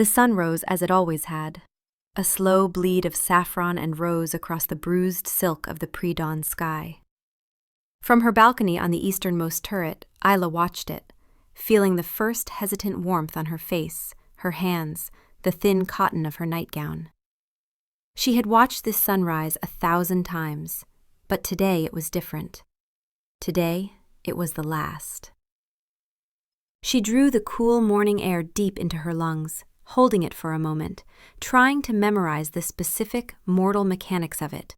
The sun rose as it always had, a slow bleed of saffron and rose across the bruised silk of the pre-dawn sky. From her balcony on the easternmost turret, Isla watched it, feeling the first hesitant warmth on her face, her hands, the thin cotton of her nightgown. She had watched this sunrise 1,000 times, but today it was different. Today, it was the last. She drew the cool morning air deep into her lungs, holding it for a moment, trying to memorize the specific mortal mechanics of it,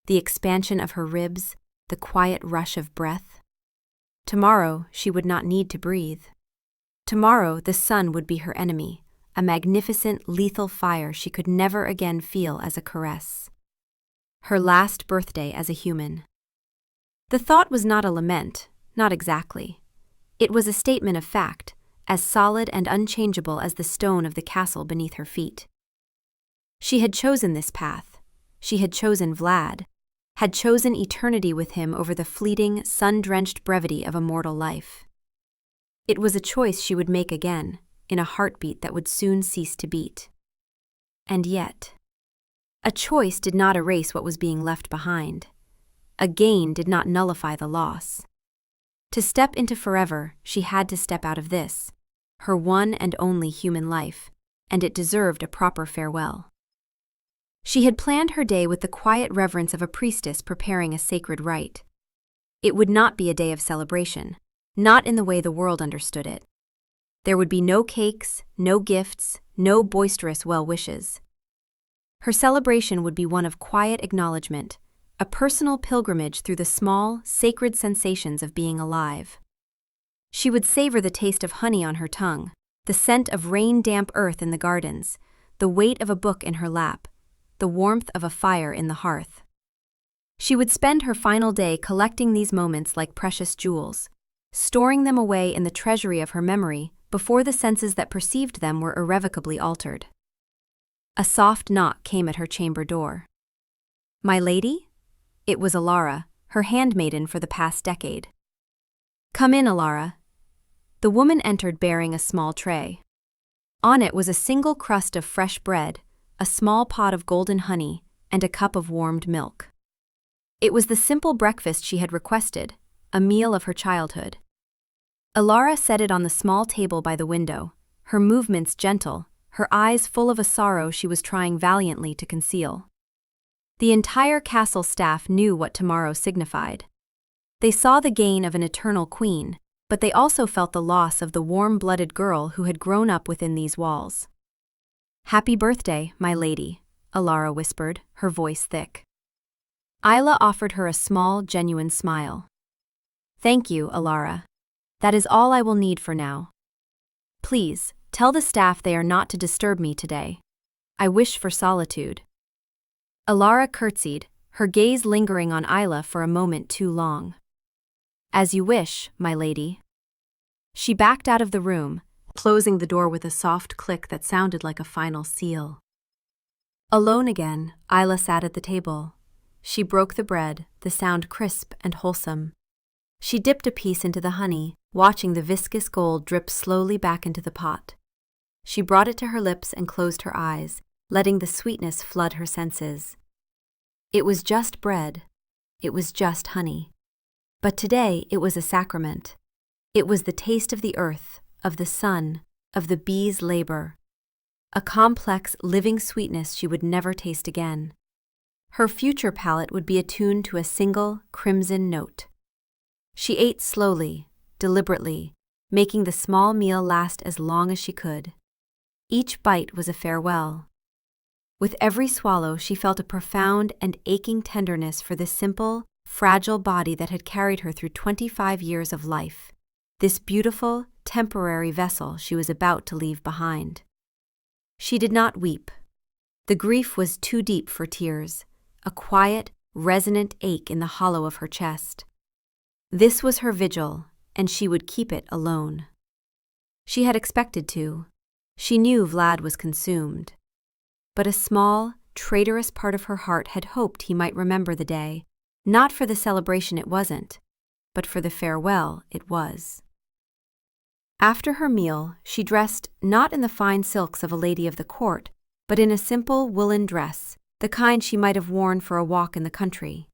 the expansion of her ribs, the quiet rush of breath. Tomorrow, she would not need to breathe. Tomorrow, the sun would be her enemy, a magnificent, lethal fire she could never again feel as a caress. Her last birthday as a human. The thought was not a lament, not exactly. It was a statement of fact, as solid and unchangeable as the stone of the castle beneath her feet. She had chosen this path. She had chosen Vlad, had chosen eternity with him over the fleeting, sun-drenched brevity of a mortal life. It was a choice she would make again, in a heartbeat that would soon cease to beat. And yet, a choice did not erase what was being left behind. A gain did not nullify the loss. To step into forever, she had to step out of this, her one and only human life, and it deserved a proper farewell. She had planned her day with the quiet reverence of a priestess preparing a sacred rite. It would not be a day of celebration, not in the way the world understood it. There would be no cakes, no gifts, no boisterous well-wishes. Her celebration would be one of quiet acknowledgement, a personal pilgrimage through the small, sacred sensations of being alive. She would savor the taste of honey on her tongue, the scent of rain-damp earth in the gardens, the weight of a book in her lap, the warmth of a fire in the hearth. She would spend her final day collecting these moments like precious jewels, storing them away in the treasury of her memory before the senses that perceived them were irrevocably altered. A soft knock came at her chamber door. "My lady?" It was Alara, her handmaiden for the past decade. "Come in, Alara." The woman entered bearing a small tray. On it was a single crust of fresh bread, a small pot of golden honey, and a cup of warmed milk. It was the simple breakfast she had requested, a meal of her childhood. Alara set it on the small table by the window, her movements gentle, her eyes full of a sorrow she was trying valiantly to conceal. The entire castle staff knew what tomorrow signified. They saw the gain of an eternal queen, but they also felt the loss of the warm-blooded girl who had grown up within these walls. "Happy birthday, my lady," Alara whispered, her voice thick. Isla offered her a small, genuine smile. "Thank you, Alara. That is all I will need for now. Please, tell the staff they are not to disturb me today. I wish for solitude." Alara curtsied, her gaze lingering on Isla for a moment too long. "As you wish, my lady." She backed out of the room, closing the door with a soft click that sounded like a final seal. Alone again, Isla sat at the table. She broke the bread, the sound crisp and wholesome. She dipped a piece into the honey, watching the viscous gold drip slowly back into the pot. She brought it to her lips and closed her eyes, letting the sweetness flood her senses. It was just bread. It was just honey. But today it was a sacrament. It was the taste of the earth, of the sun, of the bees' labor. A complex, living sweetness she would never taste again. Her future palate would be attuned to a single, crimson note. She ate slowly, deliberately, making the small meal last as long as she could. Each bite was a farewell. With every swallow, she felt a profound and aching tenderness for the simple, fragile body that had carried her through 25 years of life, this beautiful, temporary vessel she was about to leave behind. She did not weep. The grief was too deep for tears, a quiet, resonant ache in the hollow of her chest. This was her vigil, and she would keep it alone. She had expected to. She knew Vlad was consumed. But a small, traitorous part of her heart had hoped he might remember the day, not for the celebration it wasn't, but for the farewell it was. After her meal, she dressed not in the fine silks of a lady of the court, but in a simple woolen dress, the kind she might have worn for a walk in the country.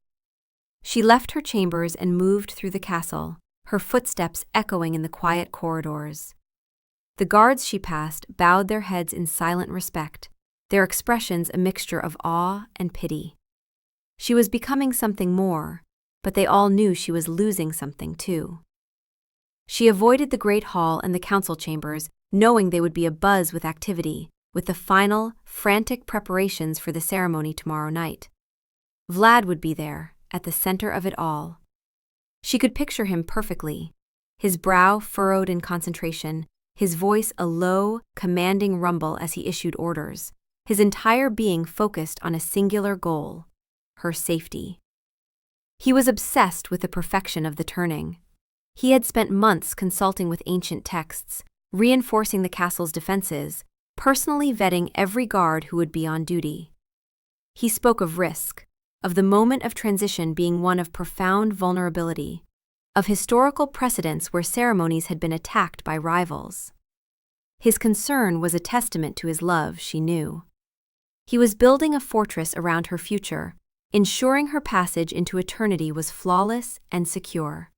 She left her chambers and moved through the castle, her footsteps echoing in the quiet corridors. The guards she passed bowed their heads in silent respect, their expressions a mixture of awe and pity. She was becoming something more, but they all knew she was losing something too. She avoided the great hall and the council chambers, knowing they would be abuzz with activity, with the final, frantic preparations for the ceremony tomorrow night. Vlad would be there, at the center of it all. She could picture him perfectly, his brow furrowed in concentration, his voice a low, commanding rumble as he issued orders, his entire being focused on a singular goal: her safety. He was obsessed with the perfection of the turning. He had spent months consulting with ancient texts, reinforcing the castle's defenses, personally vetting every guard who would be on duty. He spoke of risk, of the moment of transition being one of profound vulnerability, of historical precedents where ceremonies had been attacked by rivals. His concern was a testament to his love, she knew. He was building a fortress around her future, ensuring her passage into eternity was flawless and secure.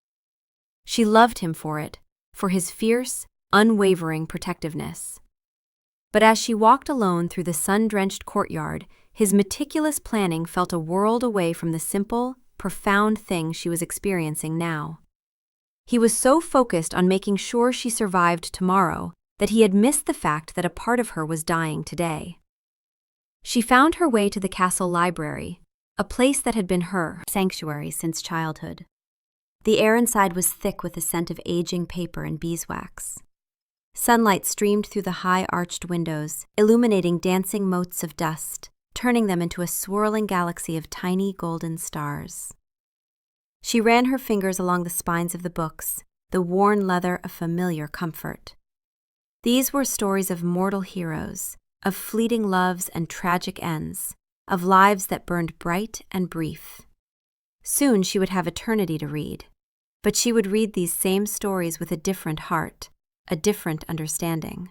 She loved him for it, for his fierce, unwavering protectiveness. But as she walked alone through the sun-drenched courtyard, his meticulous planning felt a world away from the simple, profound thing she was experiencing now. He was so focused on making sure she survived tomorrow that he had missed the fact that a part of her was dying today. She found her way to the castle library, a place that had been her sanctuary since childhood. The air inside was thick with the scent of aging paper and beeswax. Sunlight streamed through the high arched windows, illuminating dancing motes of dust, turning them into a swirling galaxy of tiny golden stars. She ran her fingers along the spines of the books, the worn leather a familiar comfort. These were stories of mortal heroes, of fleeting loves and tragic ends, of lives that burned bright and brief. Soon she would have eternity to read, but she would read these same stories with a different heart, a different understanding.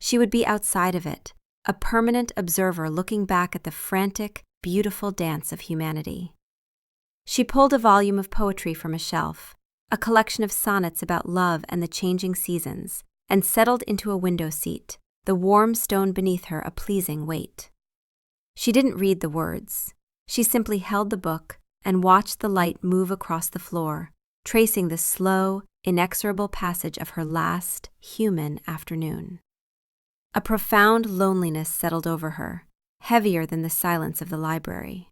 She would be outside of it, a permanent observer looking back at the frantic, beautiful dance of humanity. She pulled a volume of poetry from a shelf, a collection of sonnets about love and the changing seasons, and settled into a window seat, the warm stone beneath her a pleasing weight. She didn't read the words. She simply held the book and watched the light move across the floor, tracing the slow, inexorable passage of her last, human afternoon. A profound loneliness settled over her, heavier than the silence of the library.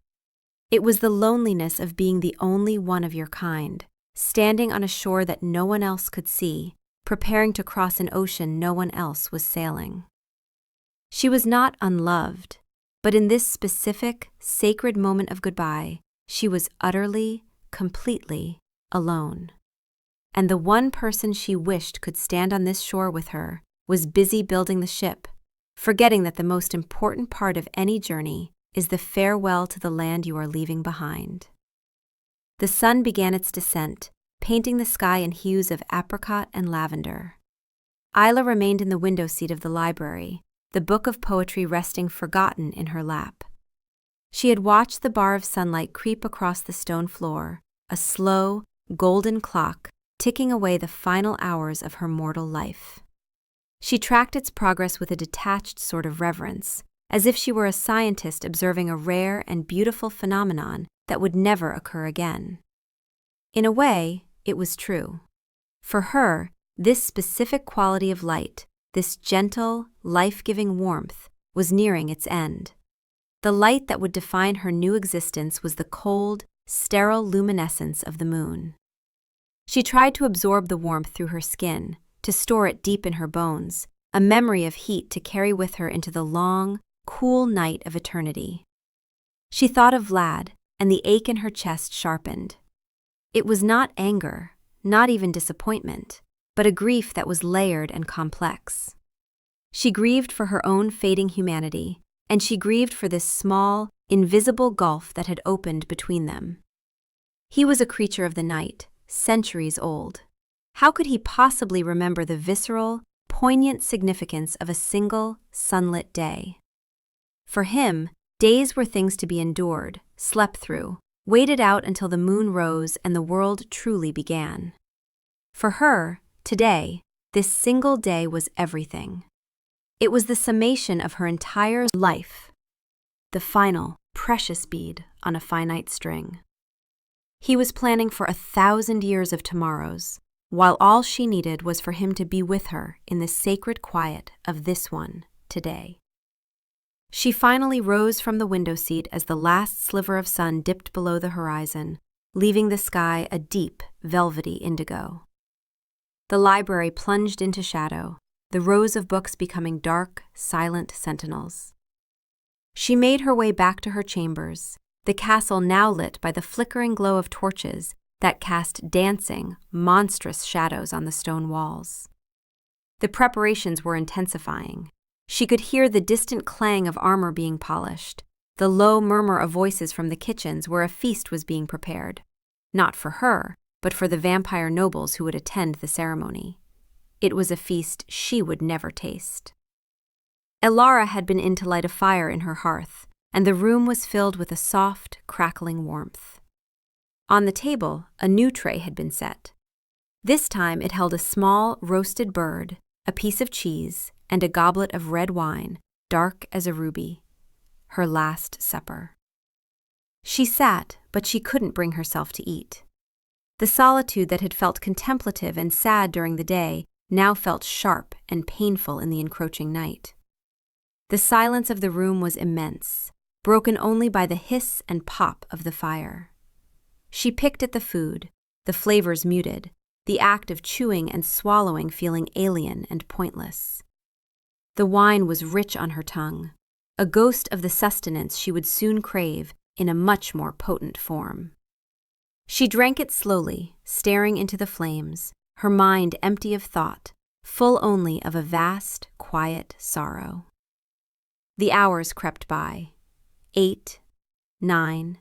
It was the loneliness of being the only one of your kind, standing on a shore that no one else could see, preparing to cross an ocean no one else was sailing. She was not unloved, but in this specific, sacred moment of goodbye, she was utterly, completely alone. And the one person she wished could stand on this shore with her was busy building the ship, forgetting that the most important part of any journey is the farewell to the land you are leaving behind. The sun began its descent, painting the sky in hues of apricot and lavender. Isla remained in the window seat of the library, the book of poetry resting forgotten in her lap. She had watched the bar of sunlight creep across the stone floor, a slow, golden clock ticking away the final hours of her mortal life. She tracked its progress with a detached sort of reverence, as if she were a scientist observing a rare and beautiful phenomenon that would never occur again. In a way, it was true. For her, this specific quality of light, this gentle, life-giving warmth, was nearing its end. The light that would define her new existence was the cold, sterile luminescence of the moon. She tried to absorb the warmth through her skin, to store it deep in her bones, a memory of heat to carry with her into the long, cool night of eternity. She thought of Vlad, and the ache in her chest sharpened. It was not anger, not even disappointment, but a grief that was layered and complex. She grieved for her own fading humanity, and she grieved for this small, invisible gulf that had opened between them. He was a creature of the night, centuries old. How could he possibly remember the visceral, poignant significance of a single, sunlit day? For him, days were things to be endured, slept through, waited out until the moon rose and the world truly began. For her, today, this single day was everything. It was the summation of her entire life, the final, precious bead on a finite string. He was planning for 1,000 years of tomorrows, while all she needed was for him to be with her in the sacred quiet of this one, today. She finally rose from the window seat as the last sliver of sun dipped below the horizon, leaving the sky a deep, velvety indigo. The library plunged into shadow, the rows of books becoming dark, silent sentinels. She made her way back to her chambers, the castle now lit by the flickering glow of torches that cast dancing, monstrous shadows on the stone walls. The preparations were intensifying. She could hear the distant clang of armor being polished, the low murmur of voices from the kitchens where a feast was being prepared, not for her, but for the vampire nobles who would attend the ceremony. It was a feast she would never taste. Elara had been in to light a fire in her hearth, and the room was filled with a soft, crackling warmth. On the table, a new tray had been set. This time it held a small, roasted bird, a piece of cheese, and a goblet of red wine, dark as a ruby. Her last supper. She sat, but she couldn't bring herself to eat. The solitude that had felt contemplative and sad during the day now felt sharp and painful in the encroaching night. The silence of the room was immense, broken only by the hiss and pop of the fire. She picked at the food, the flavors muted, the act of chewing and swallowing feeling alien and pointless. The wine was rich on her tongue, a ghost of the sustenance she would soon crave in a much more potent form. She drank it slowly, staring into the flames, her mind empty of thought, full only of a vast, quiet sorrow. The hours crept by. 8, 9,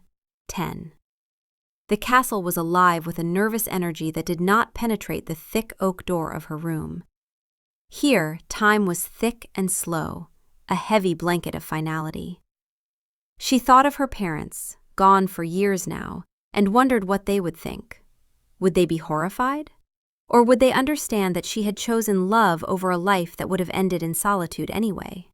10. The castle was alive with a nervous energy that did not penetrate the thick oak door of her room. Here, time was thick and slow, a heavy blanket of finality. She thought of her parents, gone for years now, and wondered what they would think. Would they be horrified? Or would they understand that she had chosen love over a life that would have ended in solitude anyway?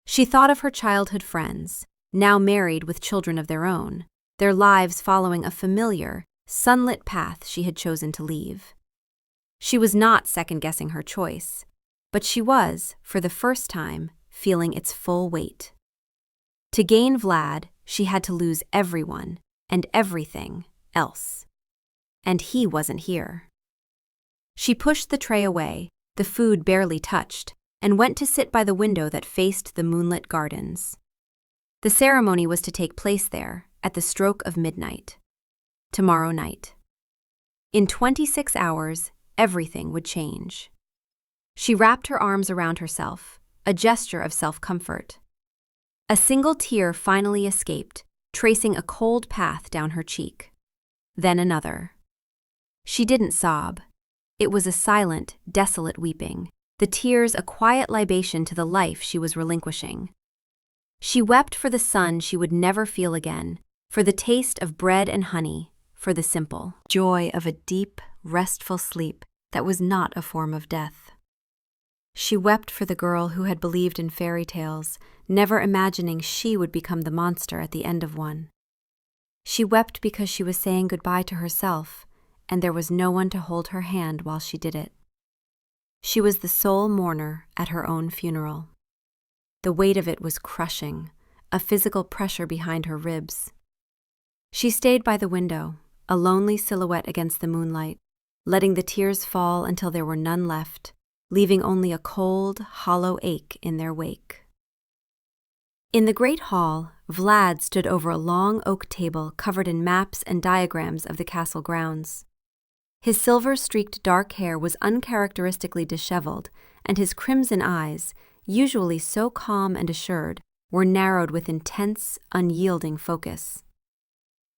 She thought of her childhood friends, now married with children of their own, their lives following a familiar, sunlit path she had chosen to leave. She was not second-guessing her choice, but she was, for the first time, feeling its full weight. To gain Vlad, she had to lose everyone and everything else. And he wasn't here. She pushed the tray away, the food barely touched, and went to sit by the window that faced the moonlit gardens. The ceremony was to take place there, at the stroke of midnight. Tomorrow night. In 26 hours, everything would change. She wrapped her arms around herself, a gesture of self-comfort. A single tear finally escaped, tracing a cold path down her cheek. Then another. She didn't sob. It was a silent, desolate weeping, the tears a quiet libation to the life she was relinquishing. She wept for the sun she would never feel again, for the taste of bread and honey, for the simple joy of a deep, restful sleep that was not a form of death. She wept for the girl who had believed in fairy tales, never imagining she would become the monster at the end of one. She wept because she was saying goodbye to herself, and there was no one to hold her hand while she did it. She was the sole mourner at her own funeral. The weight of it was crushing, a physical pressure behind her ribs. She stayed by the window, a lonely silhouette against the moonlight, letting the tears fall until there were none left, leaving only a cold, hollow ache in their wake. In the great hall, Vlad stood over a long oak table covered in maps and diagrams of the castle grounds. His silver-streaked dark hair was uncharacteristically disheveled, and his crimson eyes, usually so calm and assured, were narrowed with intense, unyielding focus.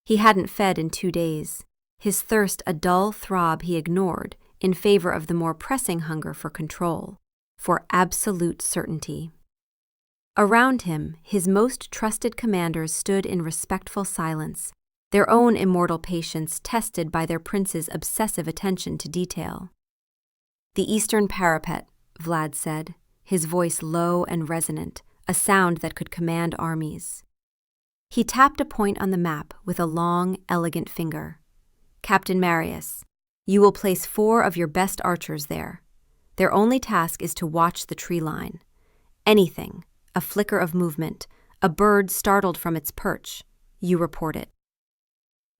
He hadn't fed in 2 days, his thirst a dull throb he ignored in favor of the more pressing hunger for control, for absolute certainty. Around him, his most trusted commanders stood in respectful silence, their own immortal patience tested by their prince's obsessive attention to detail. "The eastern parapet," Vlad said, his voice low and resonant, a sound that could command armies. He tapped a point on the map with a long, elegant finger. "Captain Marius, you will place 4 of your best archers there. Their only task is to watch the tree line. Anything, a flicker of movement, a bird startled from its perch, you report it."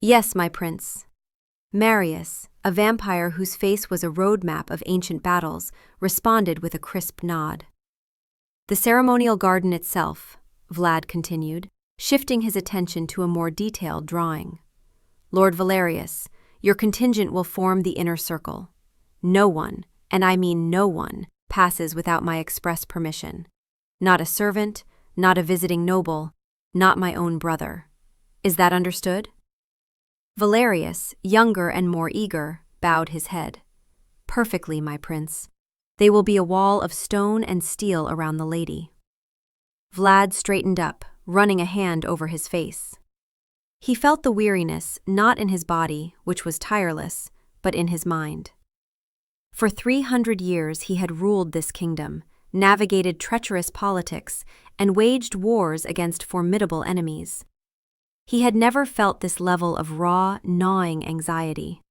"Yes, my prince." Marius, a vampire whose face was a roadmap of ancient battles, responded with a crisp nod. "The ceremonial garden itself," Vlad continued, shifting his attention to a more detailed drawing. "Lord Valerius, your contingent will form the inner circle. No one, and I mean no one, passes without my express permission. Not a servant, not a visiting noble, not my own brother. Is that understood?" Valerius, younger and more eager, bowed his head. "Perfectly, my prince. They will be a wall of stone and steel around the lady." Vlad straightened up, running a hand over his face. He felt the weariness not in his body, which was tireless, but in his mind. For 300 years he had ruled this kingdom, navigated treacherous politics, and waged wars against formidable enemies. He had never felt this level of raw, gnawing anxiety.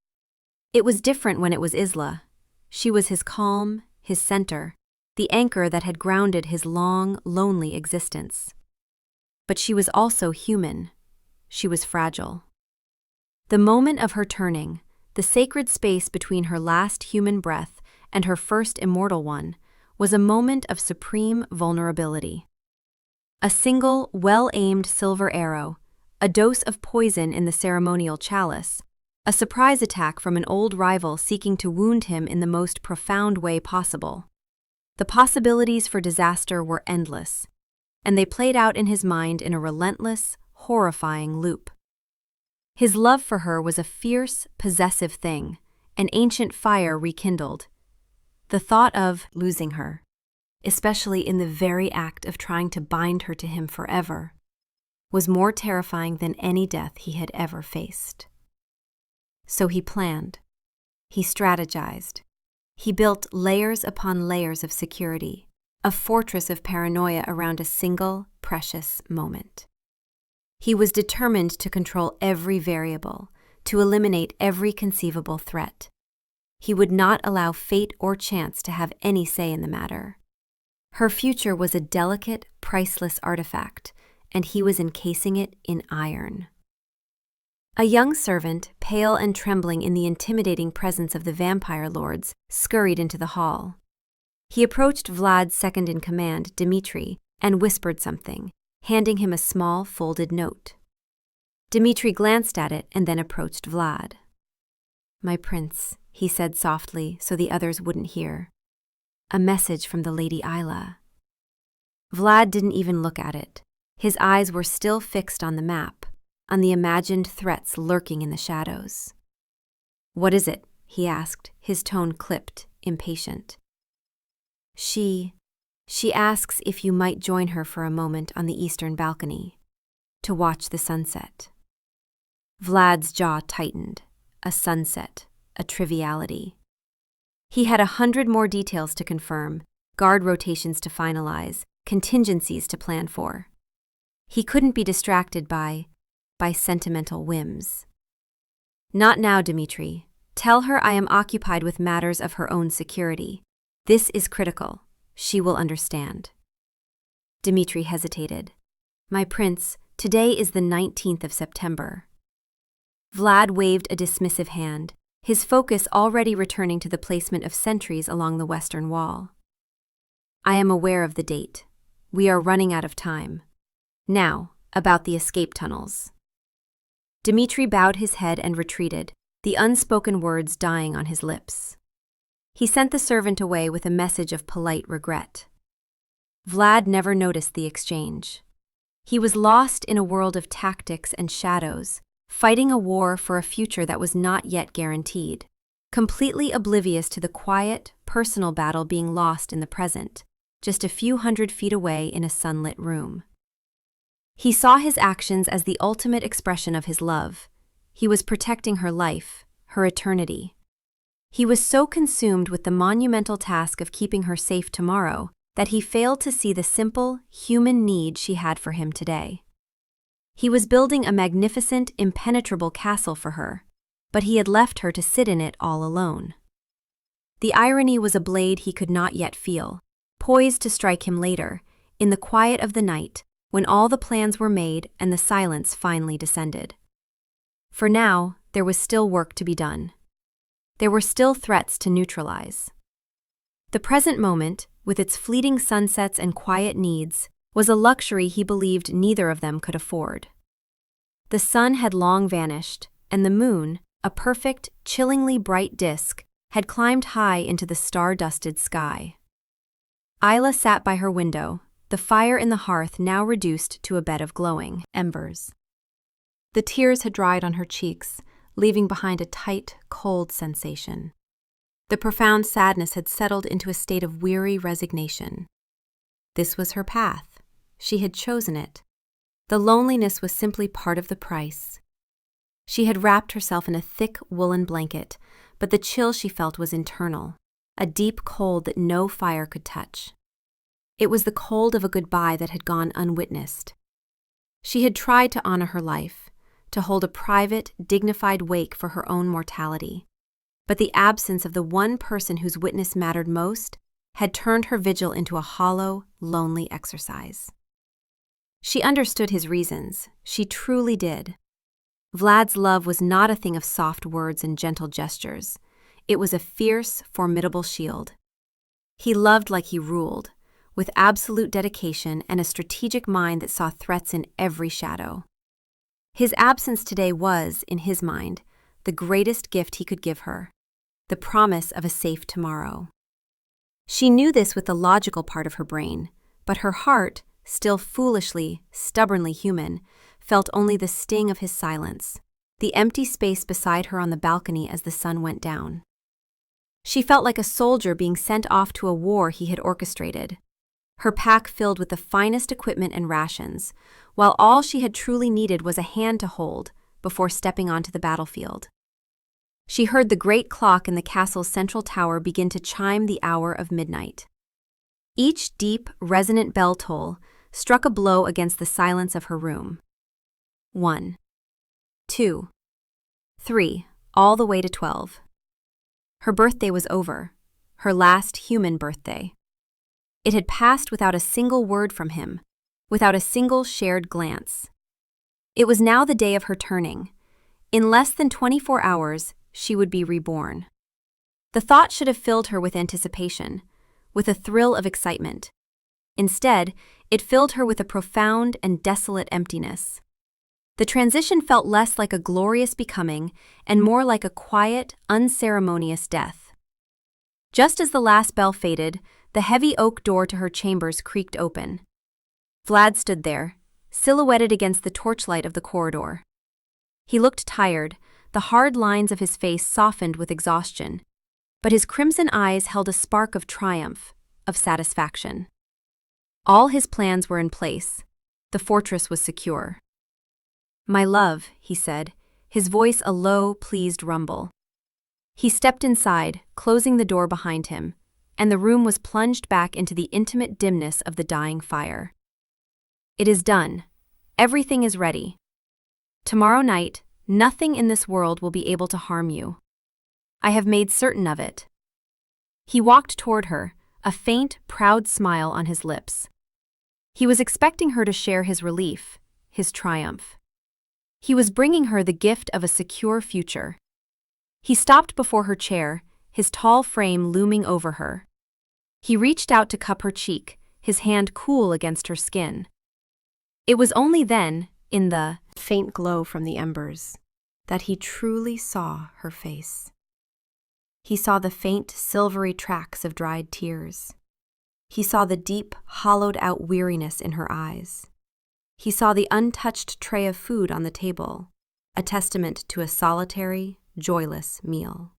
It was different when it was Isla. She was his calm, his center, the anchor that had grounded his long, lonely existence. But she was also human. She was fragile. The moment of her turning, the sacred space between her last human breath and her first immortal one, was a moment of supreme vulnerability. A single, well-aimed silver arrow, a dose of poison in the ceremonial chalice, a surprise attack from an old rival seeking to wound him in the most profound way possible. The possibilities for disaster were endless, and they played out in his mind in a relentless, horrifying loop. His love for her was a fierce, possessive thing, an ancient fire rekindled. The thought of losing her, especially in the very act of trying to bind her to him forever, was more terrifying than any death he had ever faced. So he planned. He strategized. He built layers upon layers of security, a fortress of paranoia around a single, precious moment. He was determined to control every variable, to eliminate every conceivable threat. He would not allow fate or chance to have any say in the matter. Her future was a delicate, priceless artifact, and he was encasing it in iron. A young servant, pale and trembling in the intimidating presence of the vampire lords, scurried into the hall. He approached Vlad's second-in-command, Dmitri, and whispered something, handing him a small, folded note. Dmitri glanced at it and then approached Vlad. "My prince," he said softly so the others wouldn't hear. "A message from the Lady Isla." Vlad didn't even look at it. His eyes were still fixed on the map, on the imagined threats lurking in the shadows. "What is it?" he asked, his tone clipped, impatient. She asks if you might join her for a moment on the eastern balcony, to watch the sunset." Vlad's jaw tightened. A sunset, a triviality. He had 100 more details to confirm, guard rotations to finalize, contingencies to plan for. He couldn't be distracted by sentimental whims. "Not now, Dmitri. Tell her I am occupied with matters of her own security. This is critical. She will understand." Dmitri hesitated. "My prince, today is the 19th of September." Vlad waved a dismissive hand, his focus already returning to the placement of sentries along the western wall. "I am aware of the date. We are running out of time. Now, about the escape tunnels." Dmitri bowed his head and retreated, the unspoken words dying on his lips. He sent the servant away with a message of polite regret. Vlad never noticed the exchange. He was lost in a world of tactics and shadows, fighting a war for a future that was not yet guaranteed. completely oblivious to the quiet, personal battle being lost in the present, just a few hundred feet away in a sunlit room. He saw his actions as the ultimate expression of his love. He was protecting her life, her eternity. He was so consumed with the monumental task of keeping her safe tomorrow that he failed to see the simple, human need she had for him today. He was building a magnificent, impenetrable castle for her, but he had left her to sit in it all alone. The irony was a blade he could not yet feel, poised to strike him later, in the quiet of the night, when all the plans were made and the silence finally descended. For now, there was still work to be done. There were still threats to neutralize. The present moment, with its fleeting sunsets and quiet needs, was a luxury he believed neither of them could afford. The sun had long vanished, and the moon, a perfect, chillingly bright disk, had climbed high into the star-dusted sky. Isla sat by her window, the fire in the hearth now reduced to a bed of glowing embers. The tears had dried on her cheeks, leaving behind a tight, cold sensation. The profound sadness had settled into a state of weary resignation. This was her path. She had chosen it. The loneliness was simply part of the price. She had wrapped herself in a thick woolen blanket, but the chill she felt was internal, a deep cold that no fire could touch. It was the cold of a goodbye that had gone unwitnessed. She had tried to honor her life, to hold a private, dignified wake for her own mortality, but the absence of the one person whose witness mattered most had turned her vigil into a hollow, lonely exercise. She understood his reasons. She truly did. Vlad's love was not a thing of soft words and gentle gestures. It was a fierce, formidable shield. He loved like he ruled, with absolute dedication and a strategic mind that saw threats in every shadow. His absence today was, in his mind, the greatest gift he could give her, the promise of a safe tomorrow. She knew this with the logical part of her brain, but her heart, still foolishly, stubbornly human, felt only the sting of his silence, the empty space beside her on the balcony as the sun went down. She felt like a soldier being sent off to a war he had orchestrated, her pack filled with the finest equipment and rations, while all she had truly needed was a hand to hold before stepping onto the battlefield. She heard the great clock in the castle's central tower begin to chime the hour of midnight. Each deep, resonant bell toll struck a blow against the silence of her room. 1, 2, 3, all the way to 12. Her birthday was over, her last human birthday. It had passed without a single word from him, without a single shared glance. It was now the day of her turning. In less than 24 hours, she would be reborn. The thought should have filled her with anticipation, with a thrill of excitement. Instead, it filled her with a profound and desolate emptiness. The transition felt less like a glorious becoming and more like a quiet, unceremonious death. Just as the last bell faded, the heavy oak door to her chambers creaked open. Vlad stood there, silhouetted against the torchlight of the corridor. He looked tired, the hard lines of his face softened with exhaustion, but his crimson eyes held a spark of triumph, of satisfaction. All his plans were in place. The fortress was secure. "My love," he said, his voice a low, pleased rumble. He stepped inside, closing the door behind him, and the room was plunged back into the intimate dimness of the dying fire. "It is done. Everything is ready. Tomorrow night, nothing in this world will be able to harm you. I have made certain of it." He walked toward her, a faint, proud smile on his lips. He was expecting her to share his relief, his triumph. He was bringing her the gift of a secure future. He stopped before her chair, his tall frame looming over her. He reached out to cup her cheek, his hand cool against her skin. It was only then, in the faint glow from the embers, that he truly saw her face. He saw the faint, silvery tracks of dried tears. He saw the deep, hollowed-out weariness in her eyes. He saw the untouched tray of food on the table, a testament to a solitary, joyless meal.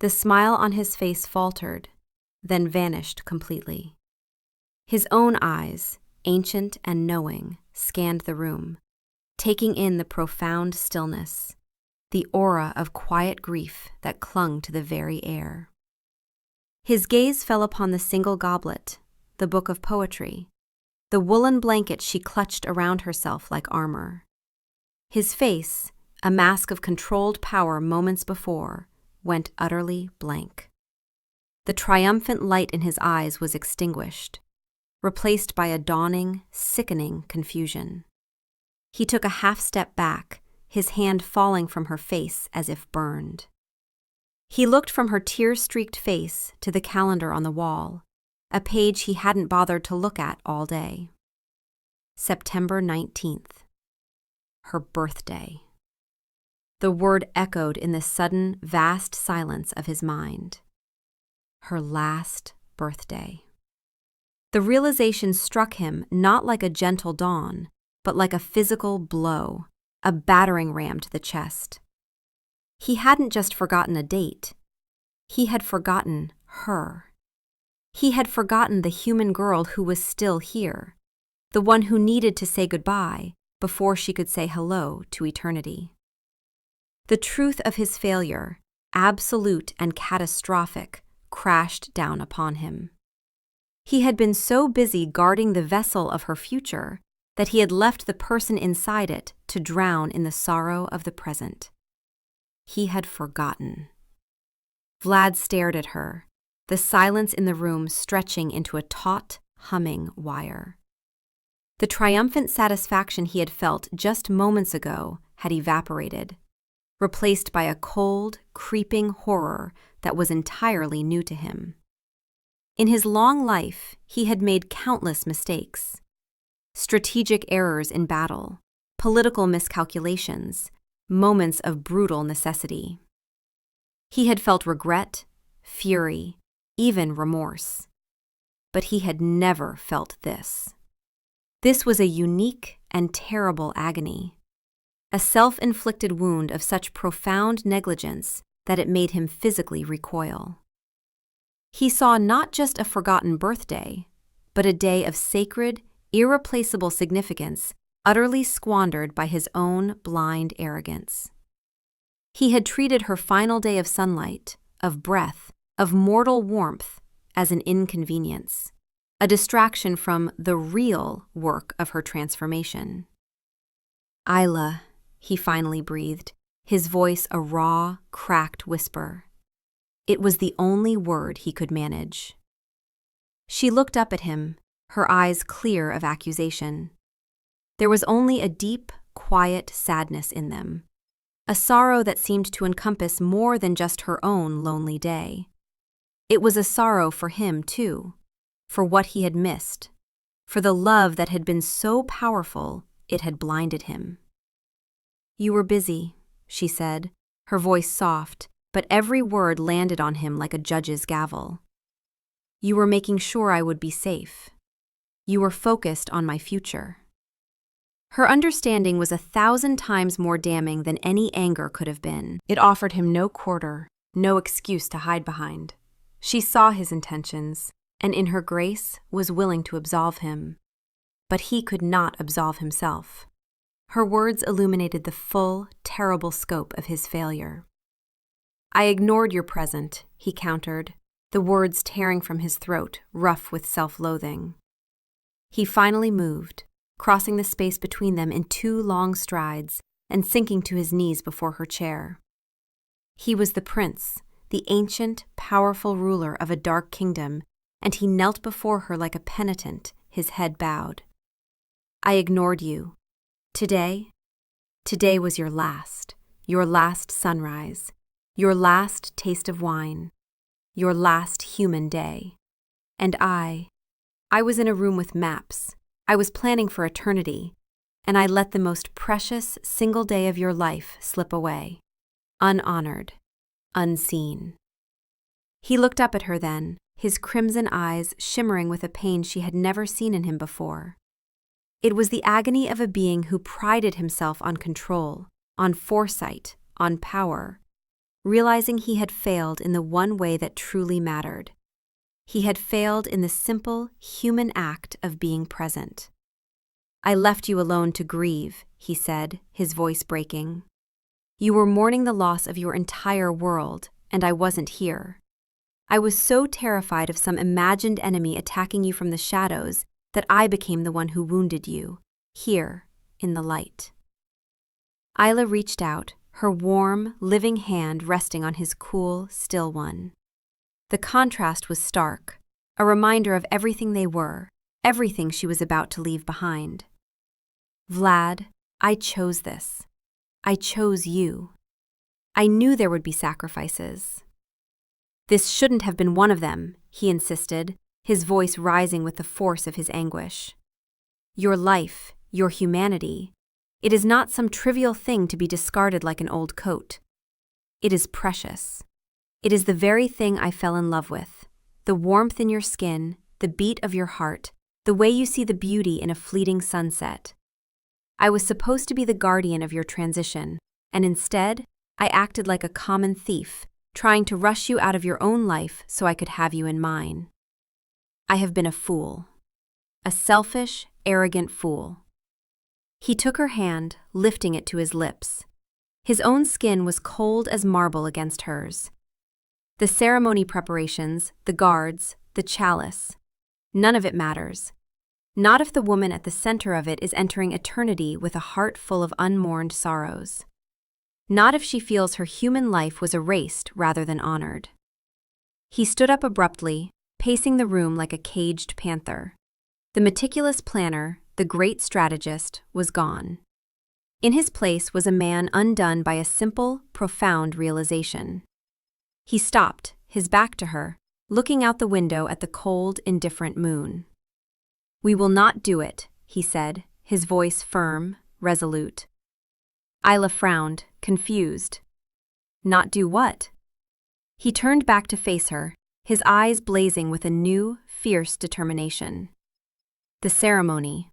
The smile on his face faltered, then vanished completely. His own eyes, ancient and knowing, scanned the room, taking in the profound stillness, the aura of quiet grief that clung to the very air. His gaze fell upon the single goblet, the book of poetry, the woolen blanket she clutched around herself like armor. His face, a mask of controlled power moments before, went utterly blank. The triumphant light in his eyes was extinguished, replaced by a dawning, sickening confusion. He took a half-step back, his hand falling from her face as if burned. He looked from her tear-streaked face to the calendar on the wall, a page he hadn't bothered to look at all day. September 19th. Her birthday. The word echoed in the sudden, vast silence of his mind. Her last birthday. The realization struck him not like a gentle dawn, but like a physical blow, a battering ram to the chest. He hadn't just forgotten a date. He had forgotten her. He had forgotten the human girl who was still here, the one who needed to say goodbye before she could say hello to eternity. The truth of his failure, absolute and catastrophic, crashed down upon him. He had been so busy guarding the vessel of her future that he had left the person inside it to drown in the sorrow of the present. He had forgotten. Vlad stared at her, the silence in the room stretching into a taut, humming wire. The triumphant satisfaction he had felt just moments ago had evaporated, replaced by a cold, creeping horror that was entirely new to him. In his long life, he had made countless mistakes. Strategic errors in battle, political miscalculations, moments of brutal necessity. He had felt regret, fury, even remorse. But he had never felt this. This was a unique and terrible agony, a self-inflicted wound of such profound negligence that it made him physically recoil. He saw not just a forgotten birthday, but a day of sacred, irreplaceable significance utterly squandered by his own blind arrogance. He had treated her final day of sunlight, of breath, of mortal warmth as an inconvenience, a distraction from the real work of her transformation. "Isla," he finally breathed, his voice a raw, cracked whisper. It was the only word he could manage. She looked up at him, her eyes clear of accusation. There was only a deep, quiet sadness in them, a sorrow that seemed to encompass more than just her own lonely day. It was a sorrow for him, too, for what he had missed, for the love that had been so powerful it had blinded him. "You were busy," she said, her voice soft, but every word landed on him like a judge's gavel. "You were making sure I would be safe. You were focused on my future." Her understanding was 1,000 times more damning than any anger could have been. It offered him no quarter, no excuse to hide behind. She saw his intentions, and in her grace was willing to absolve him. But he could not absolve himself. Her words illuminated the full, terrible scope of his failure. "I ignored your present," he countered, the words tearing from his throat, rough with self-loathing. He finally moved, crossing the space between them in 2 long strides and sinking to his knees before her chair. He was the prince, the ancient, powerful ruler of a dark kingdom, and he knelt before her like a penitent, his head bowed. "I ignored you. Today was your last sunrise, your last taste of wine, your last human day. And I was in a room with maps. I was planning for eternity, and I let the most precious single day of your life slip away, unhonored, unseen." He looked up at her then, his crimson eyes shimmering with a pain she had never seen in him before. It was the agony of a being who prided himself on control, on foresight, on power, realizing he had failed in the one way that truly mattered. He had failed in the simple, human act of being present. "I left you alone to grieve," he said, his voice breaking. "You were mourning the loss of your entire world, and I wasn't here. I was so terrified of some imagined enemy attacking you from the shadows that I became the one who wounded you, here, in the light." Isla reached out, her warm, living hand resting on his cool, still one. The contrast was stark, a reminder of everything they were, everything she was about to leave behind. "Vlad, I chose this. I chose you. I knew there would be sacrifices." "This shouldn't have been one of them," he insisted, his voice rising with the force of his anguish. "Your life, your humanity, it is not some trivial thing to be discarded like an old coat. It is precious. It is the very thing I fell in love with, the warmth in your skin, the beat of your heart, the way you see the beauty in a fleeting sunset. I was supposed to be the guardian of your transition, and instead, I acted like a common thief, trying to rush you out of your own life so I could have you in mine. I have been a fool. A selfish, arrogant fool." He took her hand, lifting it to his lips. His own skin was cold as marble against hers. The ceremony preparations, the guards, the chalice, none of it matters. Not if the woman at the center of it is entering eternity with a heart full of unmourned sorrows. Not if she feels her human life was erased rather than honored. He stood up abruptly, pacing the room like a caged panther. The meticulous planner, the great strategist, was gone. In his place was a man undone by a simple, profound realization. He stopped, his back to her, looking out the window at the cold, indifferent moon. "We will not do it," he said, his voice firm, resolute. Isla frowned, confused. "Not do what?" He turned back to face her, his eyes blazing with a new, fierce determination. "The ceremony.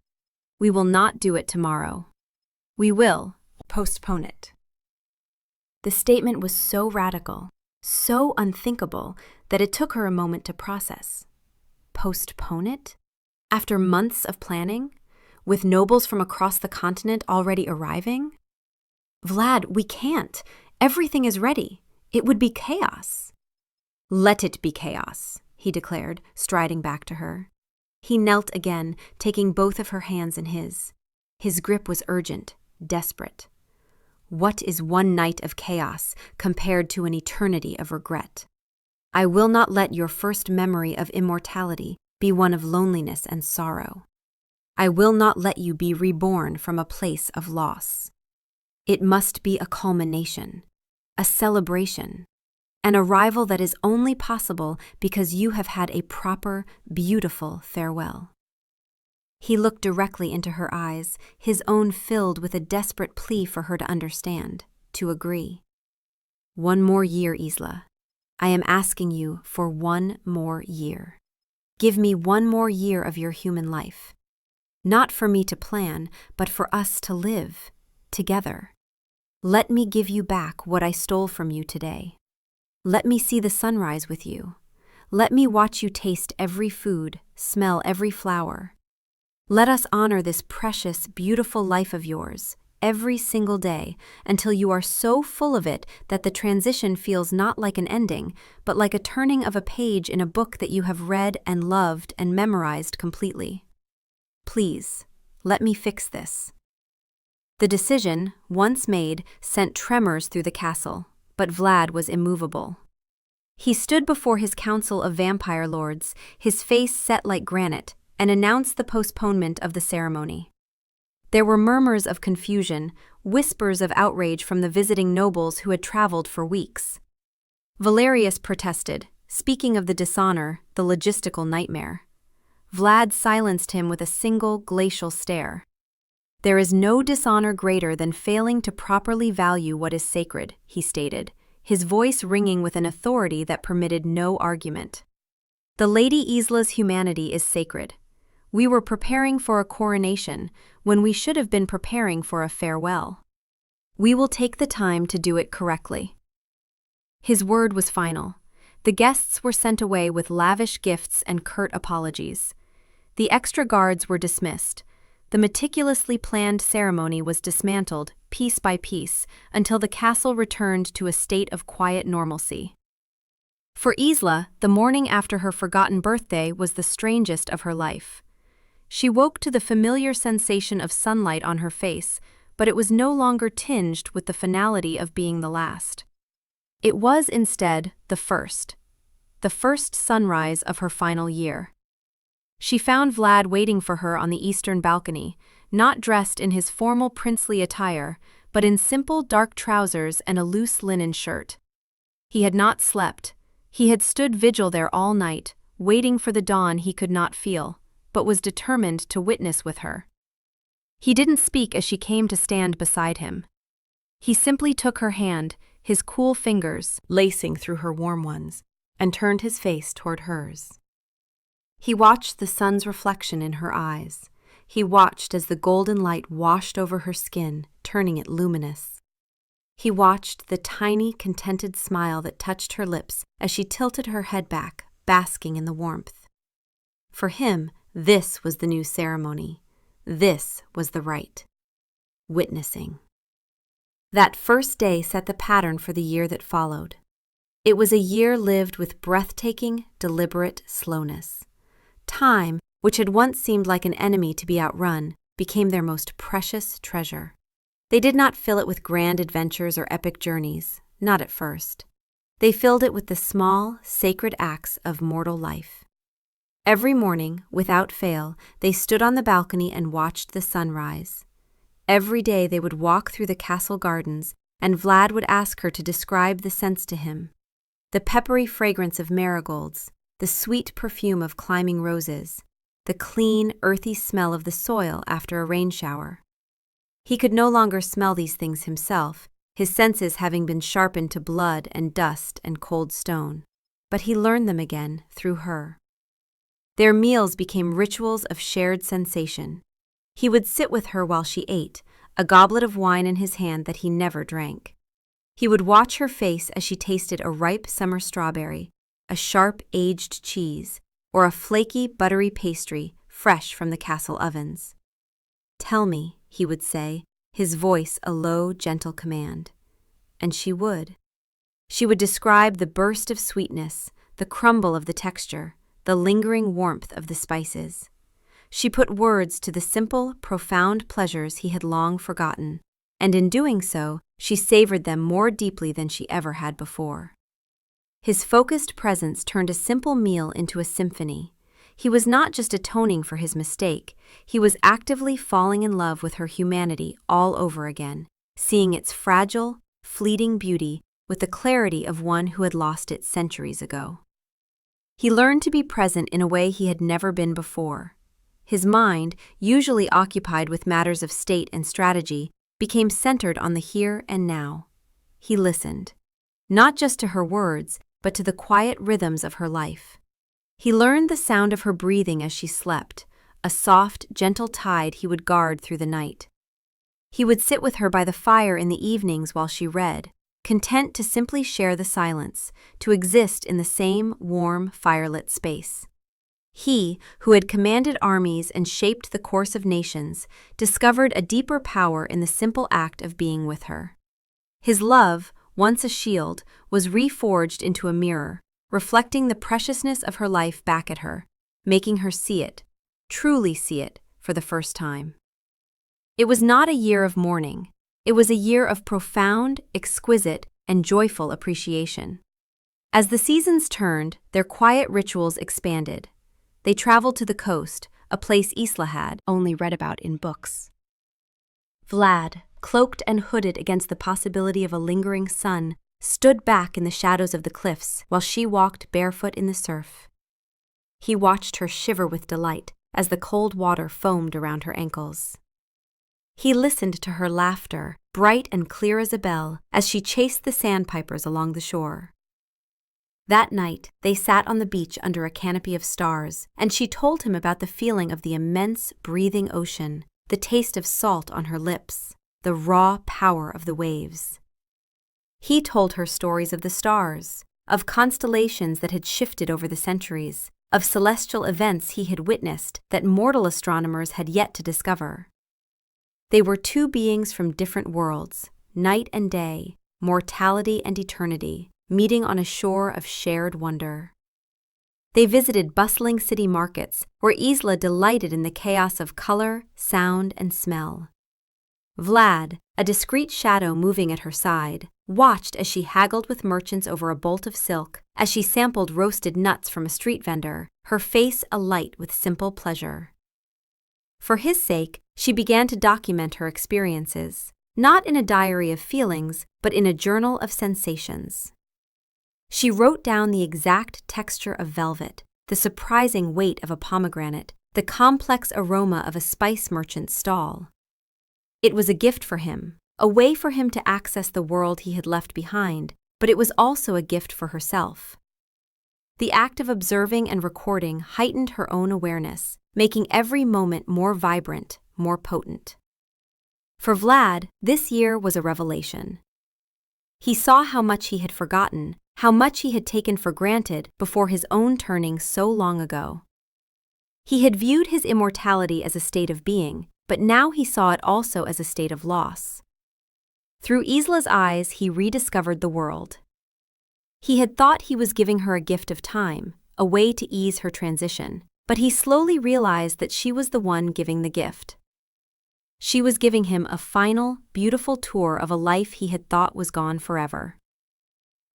We will not do it tomorrow. We will postpone it." The statement was so radical, so unthinkable, that it took her a moment to process. Postpone it? After months of planning? With nobles from across the continent already arriving? "Vlad, we can't. Everything is ready. It would be chaos." "Let it be chaos," he declared, striding back to her. He knelt again, taking both of her hands in his. His grip was urgent, desperate. "What is one night of chaos compared to an eternity of regret? I will not let your first memory of immortality be one of loneliness and sorrow. I will not let you be reborn from a place of loss. It must be a culmination, a celebration, an arrival that is only possible because you have had a proper, beautiful farewell." He looked directly into her eyes, his own filled with a desperate plea for her to understand, to agree. "One more year, Isla. I am asking you for one more year. Give me one more year of your human life. Not for me to plan, but for us to live, together. Let me give you back what I stole from you today. Let me see the sunrise with you. Let me watch you taste every food, smell every flower. Let us honor this precious, beautiful life of yours, every single day, until you are so full of it that the transition feels not like an ending, but like a turning of a page in a book that you have read and loved and memorized completely. Please, let me fix this." The decision, once made, sent tremors through the castle, but Vlad was immovable. He stood before his council of vampire lords, his face set like granite, and announced the postponement of the ceremony. There were murmurs of confusion, whispers of outrage from the visiting nobles who had traveled for weeks. Valerius protested, speaking of the dishonor, the logistical nightmare. Vlad silenced him with a single glacial stare. "There is no dishonor greater than failing to properly value what is sacred," he stated, his voice ringing with an authority that permitted no argument. "The Lady Isla's humanity is sacred. We were preparing for a coronation when we should have been preparing for a farewell. We will take the time to do it correctly." His word was final. The guests were sent away with lavish gifts and curt apologies. The extra guards were dismissed. The meticulously planned ceremony was dismantled, piece by piece, until the castle returned to a state of quiet normalcy. For Isla, the morning after her forgotten birthday was the strangest of her life. She woke to the familiar sensation of sunlight on her face, but it was no longer tinged with the finality of being the last. It was instead the first sunrise of her final year. She found Vlad waiting for her on the eastern balcony, not dressed in his formal princely attire, but in simple dark trousers and a loose linen shirt. He had not slept. He had stood vigil there all night, waiting for the dawn he could not feel, but was determined to witness with her. He didn't speak as she came to stand beside him. He simply took her hand, his cool fingers lacing through her warm ones, and turned his face toward hers. He watched the sun's reflection in her eyes. He watched as the golden light washed over her skin, turning it luminous. He watched the tiny, contented smile that touched her lips as she tilted her head back, basking in the warmth. For him, this was the new ceremony. This was the rite. Witnessing. That first day set the pattern for the year that followed. It was a year lived with breathtaking, deliberate slowness. Time, which had once seemed like an enemy to be outrun, became their most precious treasure. They did not fill it with grand adventures or epic journeys, not at first. They filled it with the small, sacred acts of mortal life. Every morning, without fail, they stood on the balcony and watched the sun rise. Every day they would walk through the castle gardens, and Vlad would ask her to describe the scents to him. The peppery fragrance of marigolds, the sweet perfume of climbing roses, the clean, earthy smell of the soil after a rain shower. He could no longer smell these things himself, his senses having been sharpened to blood and dust and cold stone. But he learned them again through her. Their meals became rituals of shared sensation. He would sit with her while she ate, a goblet of wine in his hand that he never drank. He would watch her face as she tasted a ripe summer strawberry, a sharp aged cheese, or a flaky, buttery pastry fresh from the castle ovens. "Tell me," he would say, his voice a low, gentle command. And she would. She would describe the burst of sweetness, the crumble of the texture, the lingering warmth of the spices. She put words to the simple, profound pleasures he had long forgotten, and in doing so, she savored them more deeply than she ever had before. His focused presence turned a simple meal into a symphony. He was not just atoning for his mistake, he was actively falling in love with her humanity all over again, seeing its fragile, fleeting beauty with the clarity of one who had lost it centuries ago. He learned to be present in a way he had never been before. His mind, usually occupied with matters of state and strategy, became centered on the here and now. He listened, not just to her words, but to the quiet rhythms of her life. He learned the sound of her breathing as she slept, a soft, gentle tide he would guard through the night. He would sit with her by the fire in the evenings while she read, content to simply share the silence, to exist in the same warm, firelit space. He, who had commanded armies and shaped the course of nations, discovered a deeper power in the simple act of being with her. His love, once a shield, was reforged into a mirror, reflecting the preciousness of her life back at her, making her see it, truly see it, for the first time. It was not a year of mourning. It was a year of profound, exquisite, and joyful appreciation. As the seasons turned, their quiet rituals expanded. They traveled to the coast, a place Isla had only read about in books. Vlad, cloaked and hooded against the possibility of a lingering sun, stood back in the shadows of the cliffs while she walked barefoot in the surf. He watched her shiver with delight as the cold water foamed around her ankles. He listened to her laughter, bright and clear as a bell, as she chased the sandpipers along the shore. That night, they sat on the beach under a canopy of stars, and she told him about the feeling of the immense, breathing ocean, the taste of salt on her lips, the raw power of the waves. He told her stories of the stars, of constellations that had shifted over the centuries, of celestial events he had witnessed that mortal astronomers had yet to discover. They were two beings from different worlds, night and day, mortality and eternity, meeting on a shore of shared wonder. They visited bustling city markets where Isla delighted in the chaos of color, sound, and smell. Vlad, a discreet shadow moving at her side, watched as she haggled with merchants over a bolt of silk, as she sampled roasted nuts from a street vendor, her face alight with simple pleasure. For his sake, she began to document her experiences, not in a diary of feelings, but in a journal of sensations. She wrote down the exact texture of velvet, the surprising weight of a pomegranate, the complex aroma of a spice merchant's stall. It was a gift for him, a way for him to access the world he had left behind, but it was also a gift for herself. The act of observing and recording heightened her own awareness, making every moment more vibrant, more potent. For Vlad, this year was a revelation. He saw how much he had forgotten, how much he had taken for granted before his own turning so long ago. He had viewed his immortality as a state of being, but now he saw it also as a state of loss. Through Isla's eyes, he rediscovered the world. He had thought he was giving her a gift of time, a way to ease her transition, but he slowly realized that she was the one giving the gift. She was giving him a final, beautiful tour of a life he had thought was gone forever.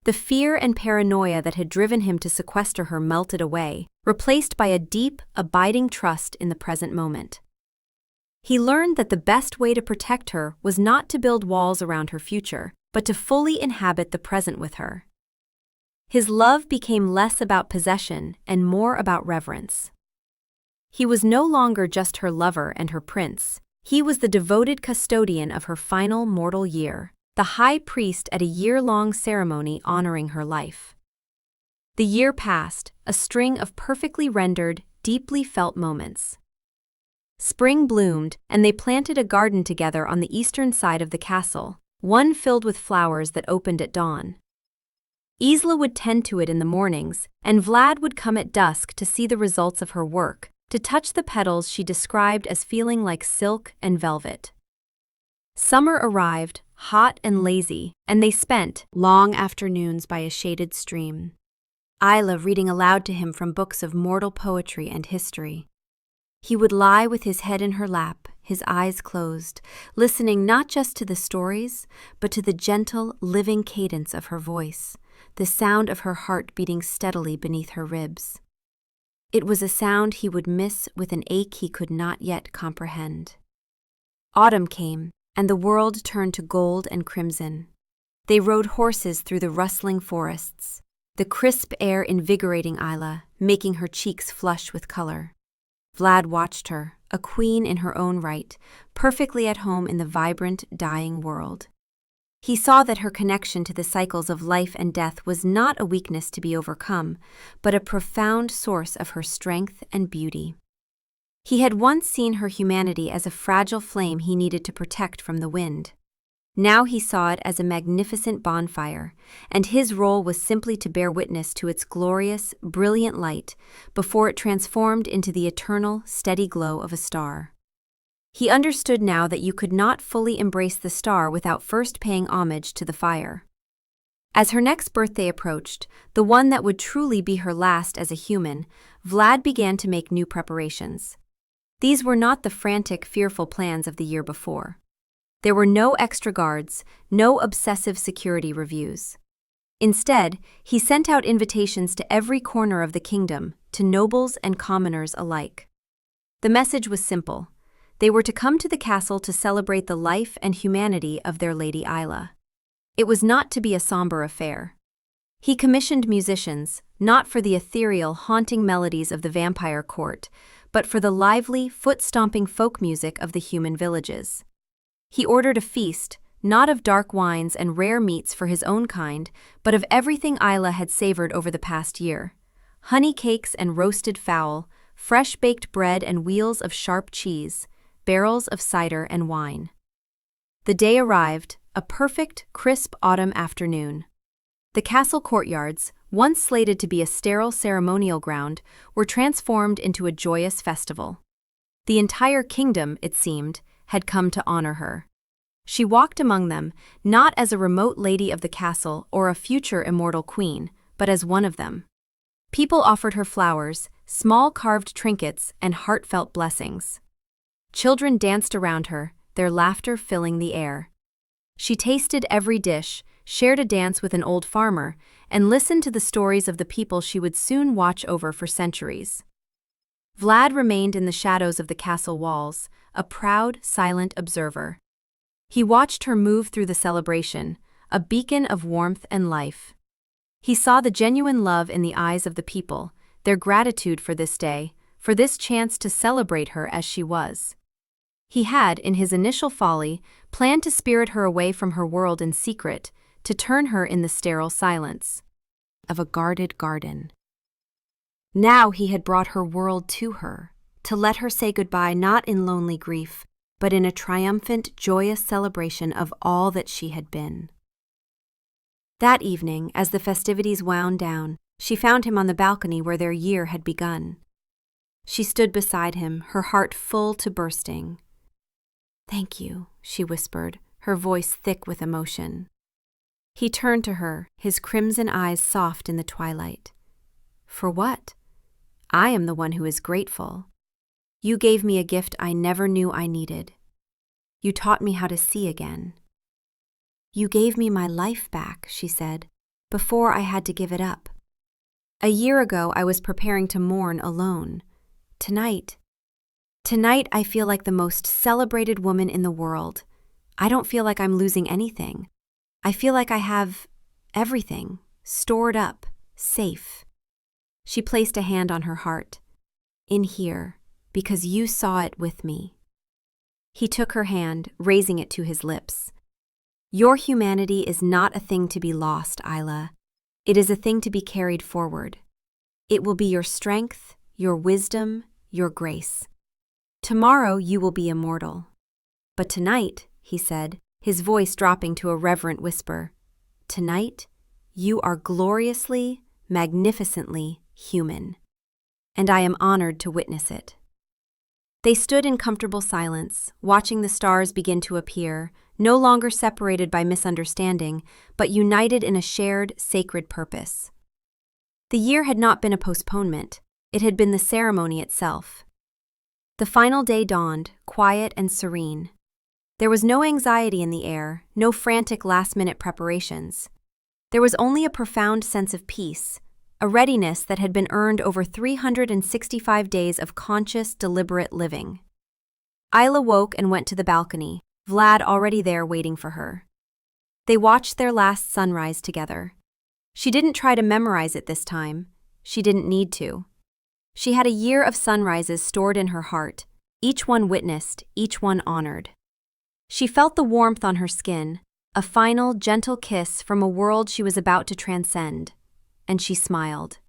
The fear and paranoia that had driven him to sequester her melted away, replaced by a deep, abiding trust in the present moment. He learned that the best way to protect her was not to build walls around her future, but to fully inhabit the present with her. His love became less about possession and more about reverence. He was no longer just her lover and her prince. He was the devoted custodian of her final mortal year, the high priest at a year-long ceremony honoring her life. The year passed, a string of perfectly rendered, deeply felt moments. Spring bloomed, and they planted a garden together on the eastern side of the castle, one filled with flowers that opened at dawn. Isla would tend to it in the mornings, and Vlad would come at dusk to see the results of her work, to touch the petals she described as feeling like silk and velvet. Summer arrived, hot and lazy, and they spent long afternoons by a shaded stream. Isla reading aloud to him from books of mortal poetry and history. He would lie with his head in her lap, his eyes closed, listening not just to the stories, but to the gentle, living cadence of her voice, the sound of her heart beating steadily beneath her ribs. It was a sound he would miss with an ache he could not yet comprehend. Autumn came, and the world turned to gold and crimson. They rode horses through the rustling forests, the crisp air invigorating Isla, making her cheeks flush with color. Vlad watched her, a queen in her own right, perfectly at home in the vibrant, dying world. He saw that her connection to the cycles of life and death was not a weakness to be overcome, but a profound source of her strength and beauty. He had once seen her humanity as a fragile flame he needed to protect from the wind. Now he saw it as a magnificent bonfire, and his role was simply to bear witness to its glorious, brilliant light before it transformed into the eternal, steady glow of a star. He understood now that you could not fully embrace the star without first paying homage to the fire. As her next birthday approached, the one that would truly be her last as a human, Vlad began to make new preparations. These were not the frantic, fearful plans of the year before. There were no extra guards, no obsessive security reviews. Instead, he sent out invitations to every corner of the kingdom, to nobles and commoners alike. The message was simple. They were to come to the castle to celebrate the life and humanity of their Lady Isla. It was not to be a somber affair. He commissioned musicians, not for the ethereal, haunting melodies of the vampire court, but for the lively, foot-stomping folk music of the human villages. He ordered a feast, not of dark wines and rare meats for his own kind, but of everything Isla had savored over the past year. Honey cakes and roasted fowl, fresh baked bread and wheels of sharp cheese, barrels of cider and wine. The day arrived, a perfect, crisp autumn afternoon. The castle courtyards, once slated to be a sterile ceremonial ground, were transformed into a joyous festival. The entire kingdom, it seemed, had come to honor her. She walked among them, not as a remote lady of the castle or a future immortal queen, but as one of them. People offered her flowers, small carved trinkets, and heartfelt blessings. Children danced around her, their laughter filling the air. She tasted every dish, shared a dance with an old farmer, and listened to the stories of the people she would soon watch over for centuries. Vlad remained in the shadows of the castle walls, a proud, silent observer. He watched her move through the celebration, a beacon of warmth and life. He saw the genuine love in the eyes of the people, their gratitude for this day, for this chance to celebrate her as she was. He had, in his initial folly, planned to spirit her away from her world in secret, to turn her in the sterile silence of a guarded garden. Now he had brought her world to her, to let her say goodbye not in lonely grief, but in a triumphant, joyous celebration of all that she had been. That evening, as the festivities wound down, she found him on the balcony where their year had begun. She stood beside him, her heart full to bursting. "Thank you," she whispered, her voice thick with emotion. He turned to her, his crimson eyes soft in the twilight. "For what? I am the one who is grateful. You gave me a gift I never knew I needed. You taught me how to see again." "You gave me my life back," she said, "before I had to give it up. A year ago I was preparing to mourn alone. Tonight I feel like the most celebrated woman in the world. I don't feel like I'm losing anything. I feel like I have everything, stored up, safe." She placed a hand on her heart. "In here, because you saw it with me." He took her hand, raising it to his lips. "Your humanity is not a thing to be lost, Isla. It is a thing to be carried forward. It will be your strength, your wisdom, your grace. Tomorrow you will be immortal. But tonight," he said, his voice dropping to a reverent whisper, "tonight, you are gloriously, magnificently human. And I am honored to witness it." They stood in comfortable silence, watching the stars begin to appear, no longer separated by misunderstanding, but united in a shared, sacred purpose. The year had not been a postponement, it had been the ceremony itself. The final day dawned, quiet and serene. There was no anxiety in the air, no frantic last-minute preparations. There was only a profound sense of peace, a readiness that had been earned over 365 days of conscious, deliberate living. Isla woke and went to the balcony, Vlad already there waiting for her. They watched their last sunrise together. She didn't try to memorize it this time. She didn't need to. She had a year of sunrises stored in her heart, each one witnessed, each one honored. She felt the warmth on her skin, a final, gentle kiss from a world she was about to transcend, and she smiled.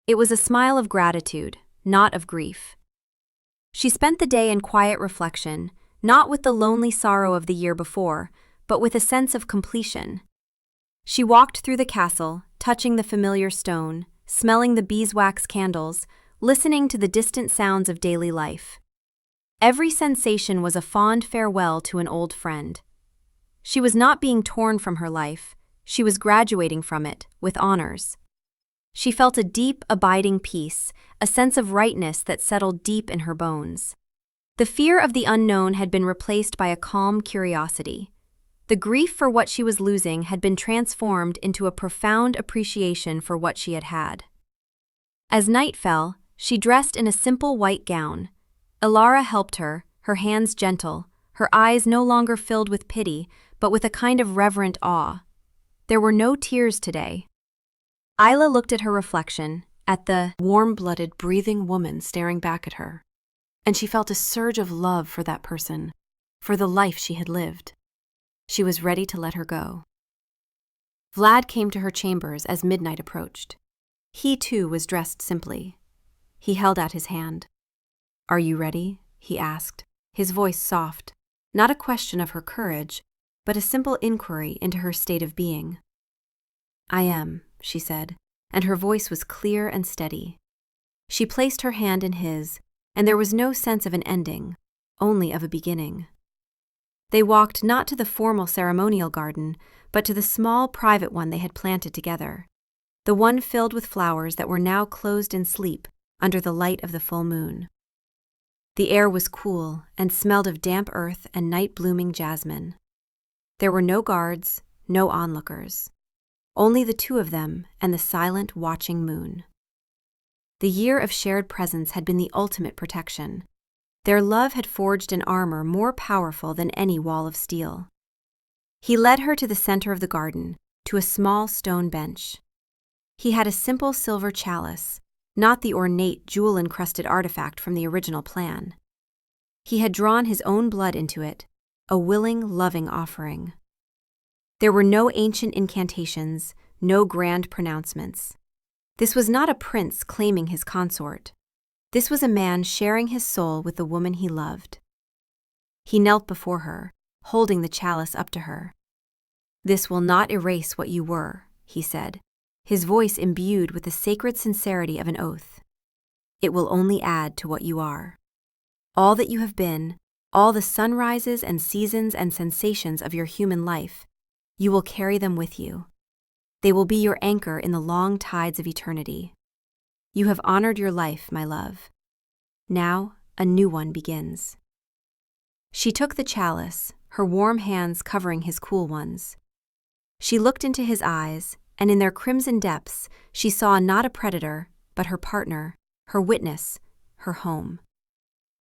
It was a smile of gratitude, not of grief. She spent the day in quiet reflection, not with the lonely sorrow of the year before, but with a sense of completion. She walked through the castle, touching the familiar stone, smelling the beeswax candles, listening to the distant sounds of daily life. Every sensation was a fond farewell to an old friend. She was not being torn from her life, she was graduating from it, with honors. She felt a deep, abiding peace, a sense of rightness that settled deep in her bones. The fear of the unknown had been replaced by a calm curiosity. The grief for what she was losing had been transformed into a profound appreciation for what she had had. As night fell, she dressed in a simple white gown. Ilara helped her, her hands gentle, her eyes no longer filled with pity, but with a kind of reverent awe. There were no tears today. Isla looked at her reflection, at the warm-blooded, breathing woman staring back at her, and she felt a surge of love for that person, for the life she had lived. She was ready to let her go. Vlad came to her chambers as midnight approached. He, too, was dressed simply. He held out his hand. "Are you ready?" he asked, his voice soft, not a question of her courage, but a simple inquiry into her state of being. "I am," she said, and her voice was clear and steady. She placed her hand in his, and there was no sense of an ending, only of a beginning. They walked not to the formal ceremonial garden, but to the small private one they had planted together, the one filled with flowers that were now closed in sleep under the light of the full moon. The air was cool and smelled of damp earth and night-blooming jasmine. There were no guards, no onlookers, only the two of them and the silent, watching moon. The year of shared presence had been the ultimate protection. Their love had forged an armor more powerful than any wall of steel. He led her to the center of the garden, to a small stone bench. He had a simple silver chalice, not the ornate jewel-encrusted artifact from the original plan. He had drawn his own blood into it, a willing, loving offering. There were no ancient incantations, no grand pronouncements. This was not a prince claiming his consort. This was a man sharing his soul with the woman he loved. He knelt before her, holding the chalice up to her. "This will not erase what you were," he said, his voice imbued with the sacred sincerity of an oath. "It will only add to what you are. All that you have been, all the sunrises and seasons and sensations of your human life, you will carry them with you. They will be your anchor in the long tides of eternity. You have honored your life, my love. Now, a new one begins." She took the chalice, her warm hands covering his cool ones. She looked into his eyes, and in their crimson depths, she saw not a predator, but her partner, her witness, her home.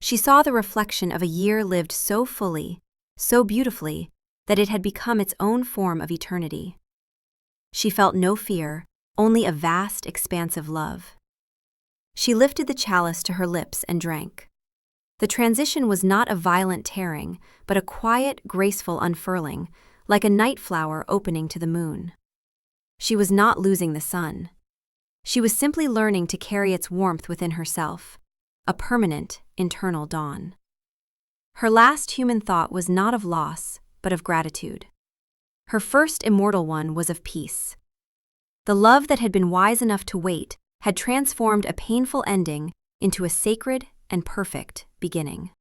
She saw the reflection of a year lived so fully, so beautifully, that it had become its own form of eternity. She felt no fear, only a vast, expansive love. She lifted the chalice to her lips and drank. The transition was not a violent tearing, but a quiet, graceful unfurling, like a night flower opening to the moon. She was not losing the sun. She was simply learning to carry its warmth within herself, a permanent, internal dawn. Her last human thought was not of loss, but of gratitude. Her first immortal one was of peace. The love that had been wise enough to wait had transformed a painful ending into a sacred and perfect beginning.